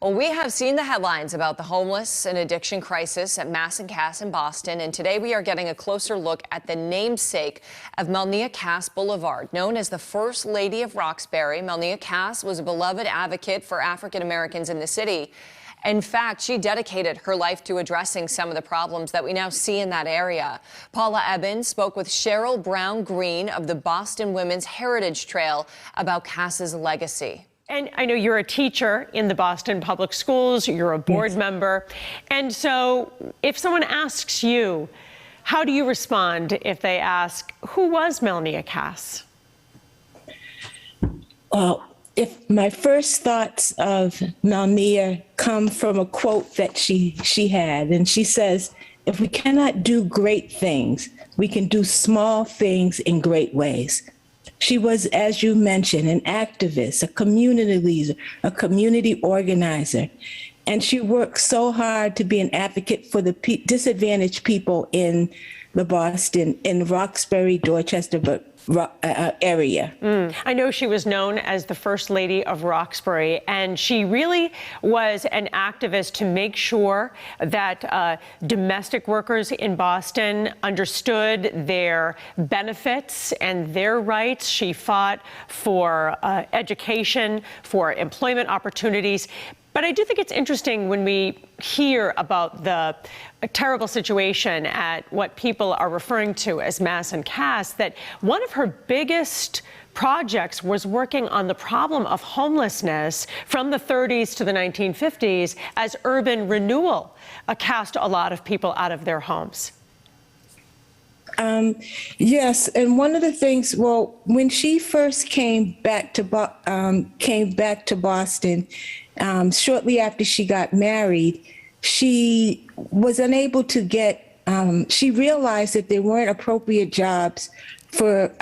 Well, we have seen the headlines about the homeless and addiction crisis at Mass and Cass in Boston, and today we are getting a closer look at the namesake of Melnea Cass Boulevard. Known as the First Lady of Roxbury, Melnea Cass was a beloved advocate for African Americans in the city. In fact, she dedicated her life to addressing some of the problems that we now see in that area. Paula Ebbins spoke with Cheryl Brown Green of the Boston Women's Heritage Trail about Cass's legacy. And I know you're a teacher in the Boston Public Schools, you're a board member. And so if someone asks you, how do you respond if they ask, who was Melnea Cass? Well, if my first thoughts of Melnia come from a quote that she had, and she says, if we cannot do great things, we can do small things in great ways. She was, as you mentioned, an activist, a community leader, a community organizer. And she worked so hard to be an advocate for the disadvantaged people in the Boston, in Roxbury, Dorchester area. I know she was known as the First Lady of Roxbury, and she really was an activist to make sure that domestic workers in Boston understood their benefits and their rights. She fought for education, for employment opportunities. But I do think it's interesting when we hear about the terrible situation at what people are referring to as Mass and Cass, that one of her biggest projects was working on the problem of homelessness from the 30s to the 1950s as urban renewal cast a lot of people out of their homes. Yes, and one of the things, well, when she first came back to Boston, shortly after she got married, she was unable to get. She realized that there weren't appropriate jobs for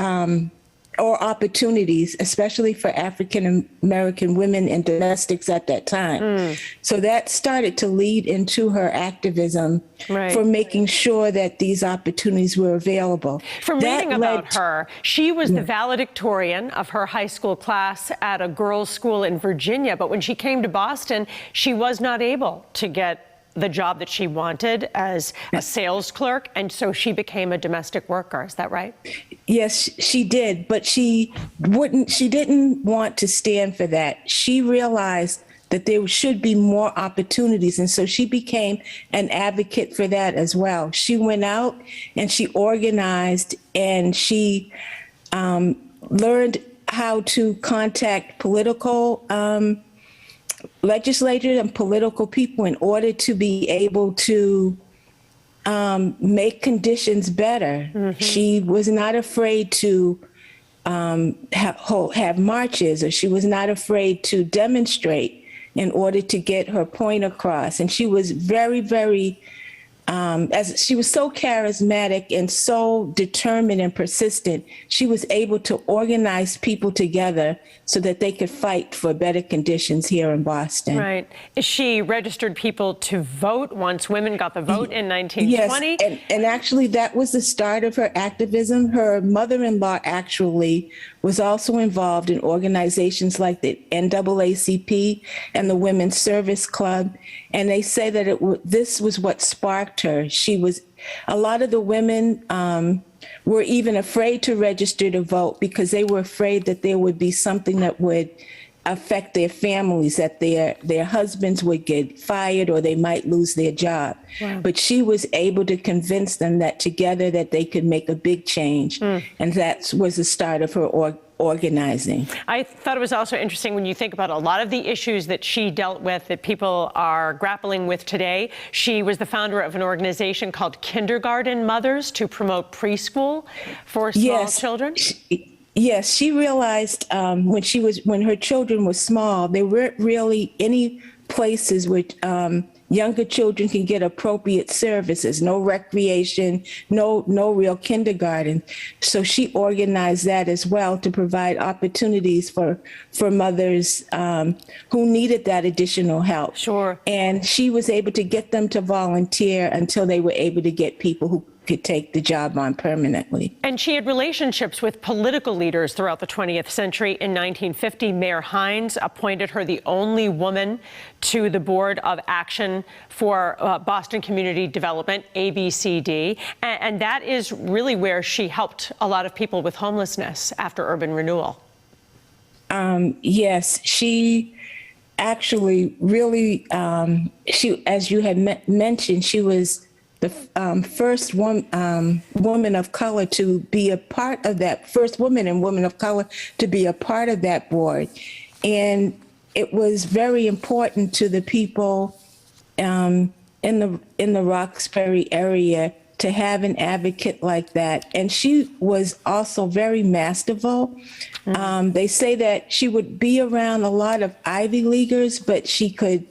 or opportunities, especially for African American women and domestics at that time. So that started to lead into her activism for making sure that these opportunities were available. From reading about her, she was the valedictorian of her high school class at a girls' school in Virginia, but when she came to Boston, she was not able to get the job that she wanted as a sales clerk, and so she became a domestic worker. Is that right? Yes, she did, but she didn't want to stand for that. She realized that there should be more opportunities, and so she became an advocate for that as well. She went out and she organized, and she learned how to contact political legislators and political people in order to be able to make conditions better. She was not afraid to have marches, or she was not afraid to demonstrate in order to get her point across. And she was very, very, as she was so charismatic and so determined and persistent, she was able to organize people together so that they could fight for better conditions here in Boston. Right. She registered people to vote once women got the vote in 1920. Yes, and actually that was the start of her activism. Her mother-in-law actually was also involved in organizations like the NAACP and the Women's Service Club. And they say that this was what sparked her. A lot of the women were even afraid to register to vote because they were afraid that there would be something that would affect their families, that their husbands would get fired or they might lose their job. Wow. But she was able to convince them that together that they could make a big change. And that was the start of her organizing. I thought it was also interesting when you think about a lot of the issues that she dealt with that people are grappling with today. She was the founder of an organization called Kindergarten Mothers to promote preschool for small children. Yes, she realized when her children were small, there weren't really any places where younger children can get appropriate services, no recreation, no real kindergarten. So she organized that as well to provide opportunities for mothers who needed that additional help. Sure. And she was able to get them to volunteer until they were able to get people could take the job on permanently. And she had relationships with political leaders throughout the 20th century. In 1950, Mayor Hines appointed her the only woman to the Board of Action for Boston Community Development, ABCD. And that is really where she helped a lot of people with homelessness after urban renewal. Yes, she actually really, she, as you had mentioned, she was the first woman of color to be a part of that, first woman and woman of color to be a part of that board. And it was very important to the people in the Roxbury area to have an advocate like that. And she was also very masterful. They say that she would be around a lot of Ivy Leaguers, but she could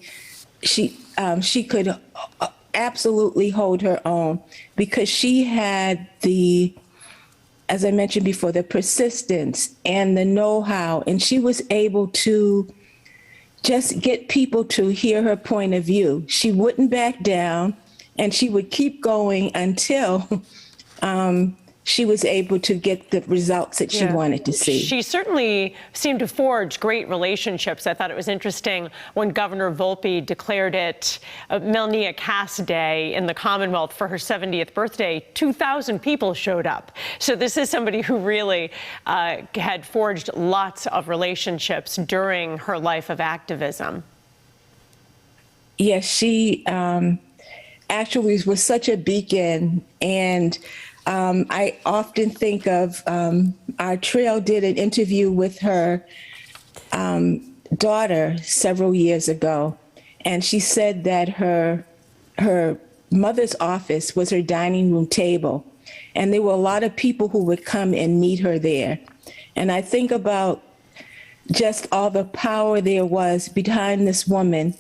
absolutely hold her own because she had the, as I mentioned before, the persistence and the know-how, and she was able to just get people to hear her point of view. She wouldn't back down, and she would keep going until she was able to get the results that she wanted to see. She certainly seemed to forge great relationships. I thought it was interesting when Governor Volpe declared it Melnea Cass Day in the Commonwealth for her 70th birthday. 2,000 people showed up. So this is somebody who really had forged lots of relationships during her life of activism. Yes, she actually was such a beacon, and I often think of our trail did an interview with her daughter several years ago, and she said that her mother's office was her dining room table, and there were a lot of people who would come and meet her there. And I think about just all the power there was behind this woman,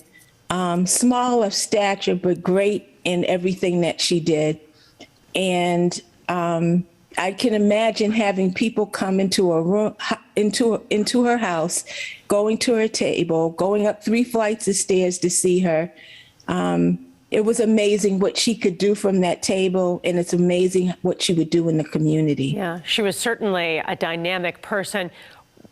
small of stature, but great in everything that she did. And I can imagine having people come into a room, into her house, going to her table, going up 3 flights of stairs to see her. It was amazing what she could do from that table, and it's amazing what she would do in the community. Yeah, she was certainly a dynamic person.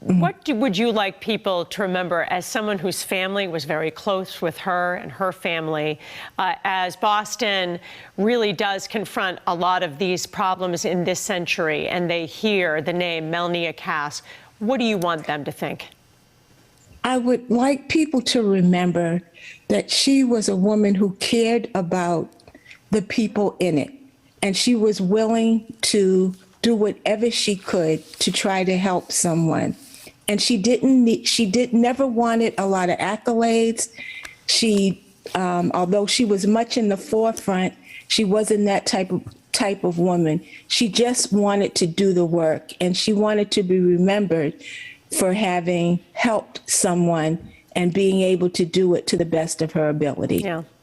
What would you like people to remember as someone whose family was very close with her and her family, as Boston really does confront a lot of these problems in this century, and they hear the name Melnea Cass? What do you want them to think? I would like people to remember that she was a woman who cared about the people in it, and she was willing to do whatever she could to try to help someone. And she never wanted a lot of accolades. She, although she was much in the forefront, she wasn't that type of woman. She just wanted to do the work, and she wanted to be remembered for having helped someone and being able to do it to the best of her ability. Yeah.